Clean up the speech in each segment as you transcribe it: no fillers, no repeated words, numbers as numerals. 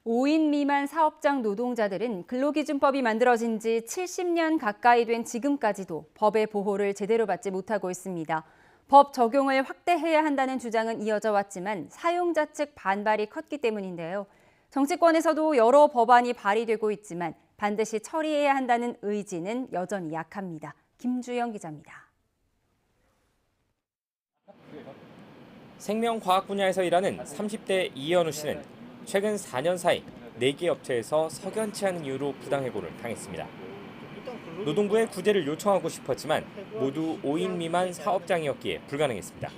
5인 미만 사업장 노동자들은 근로기준법이 만들어진 지 70년 가까이 된 지금까지도 법의 보호를 제대로 받지 못하고 있습니다. 법 적용을 확대해야 한다는 주장은 이어져 왔지만 사용자 측 반발이 컸기 때문인데요. 정치권에서도 여러 법안이 발의되고 있지만 반드시 처리해야 한다는 의지는 여전히 약합니다. 김주영 기자입니다. 생명과학 분야에서 일하는 30대 이현우 씨는 최근 4년 사이 4개 업체에서 석연치 않은 이유로 부당해고를 당했습니다. 노동부에 구제를 요청하고 싶었지만 모두 5인 미만 사업장이었기에 불가능했습니다.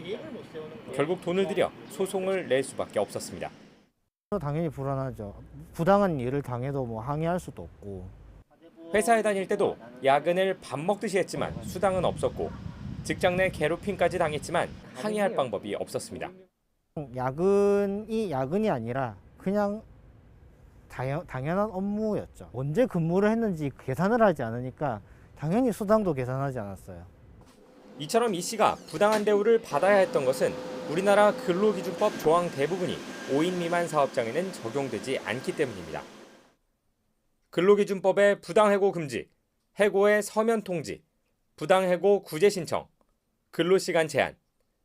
결국 돈을 들여 소송을 낼 수밖에 없었습니다. 당연히 불안하죠. 부당한 일을 당해도 항의할 수도 없고. 회사에 다닐 때도 야근을 밥 먹듯이 했지만 수당은 없었고 직장 내 괴롭힘까지 당했지만 항의할 방법이 없었습니다. 야근이 아니라 그냥 당연한 업무였죠. 언제 근무를 했는지 계산을 하지 않으니까 당연히 수당도 계산하지 않았어요. 이처럼 이 씨가 부당한 대우를 받아야 했던 것은 우리나라 근로기준법 조항 대부분이 5인 미만 사업장에는 적용되지 않기 때문입니다. 근로기준법의 부당해고 금지, 해고의 서면 통지, 부당해고 구제 신청, 근로시간 제한,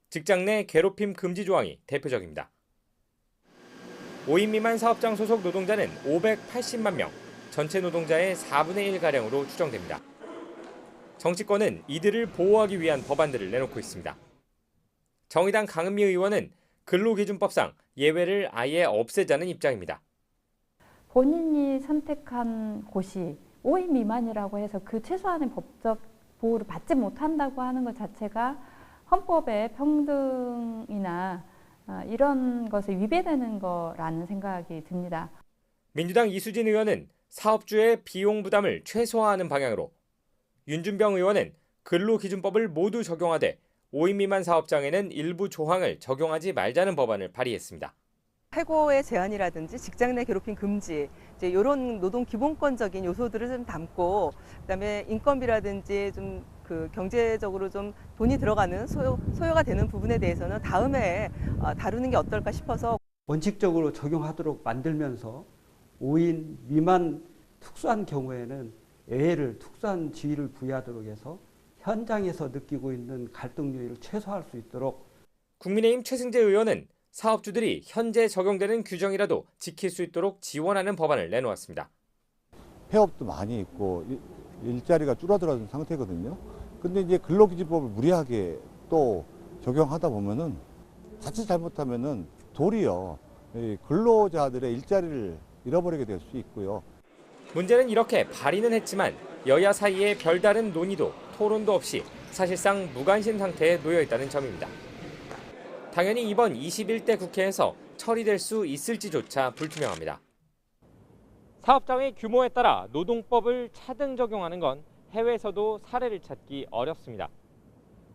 직장 내 괴롭힘 금지 조항이 대표적입니다. 5인 미만 사업장 소속 노동자는 580만 명, 전체 노동자의 4분의 1가량으로 추정됩니다. 정치권은 이들을 보호하기 위한 법안들을 내놓고 있습니다. 정의당 강은미 의원은 근로기준법상 예외를 아예 없애자는 입장입니다. 본인이 선택한 곳이 5인 미만이라고 해서 그 최소한의 법적 보호를 받지 못한다고 하는 것 자체가 헌법의 평등이나 이런 것에 위배되는 거라는 생각이 듭니다. 민주당 이수진 의원은 사업주의 비용 부담을 최소화하는 방향으로, 윤준병 의원은 근로기준법을 모두 적용하되 5인 미만 사업장에는 일부 조항을 적용하지 말자는 법안을 발의했습니다. 해고의 제한이라든지 직장 내 괴롭힘 금지, 이런 노동 기본권적인 요소들을 좀 담고, 그다음에 인건비라든지 좀 경제적으로 좀 돈이 들어가는 소요가 되는 부분에 대해서는 다음에 다루는 게 어떨까 싶어서 원칙적으로 적용하도록 만들면서 5인 미만 특수한 경우에는 예외를 특수한 지위를 부여하도록 해서 현장에서 느끼고 있는 갈등 요인을 최소화할 수 있도록. 국민의힘 최승재 의원은 사업주들이 현재 적용되는 규정이라도 지킬 수 있도록 지원하는 법안을 내놓았습니다. 폐업도 많이 있고 일자리가 줄어들어진 상태거든요. 근데 이제 근로기준법을 무리하게 또 적용하다 보면은 자칫 잘못하면은 도리어 근로자들의 일자리를 잃어버리게 될 수 있고요. 문제는 이렇게 발의는 했지만 여야 사이에 별다른 논의도 토론도 없이 사실상 무관심 상태에 놓여 있다는 점입니다. 당연히 이번 21대 국회에서 처리될 수 있을지조차 불투명합니다. 사업장의 규모에 따라 노동법을 차등 적용하는 건 해외에서도 사례를 찾기 어렵습니다.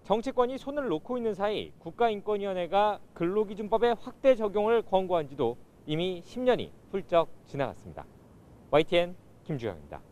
정치권이 손을 놓고 있는 사이 국가인권위원회가 근로기준법의 확대 적용을 권고한 지도 이미 10년이 훌쩍 지나갔습니다. YTN 김주영입니다.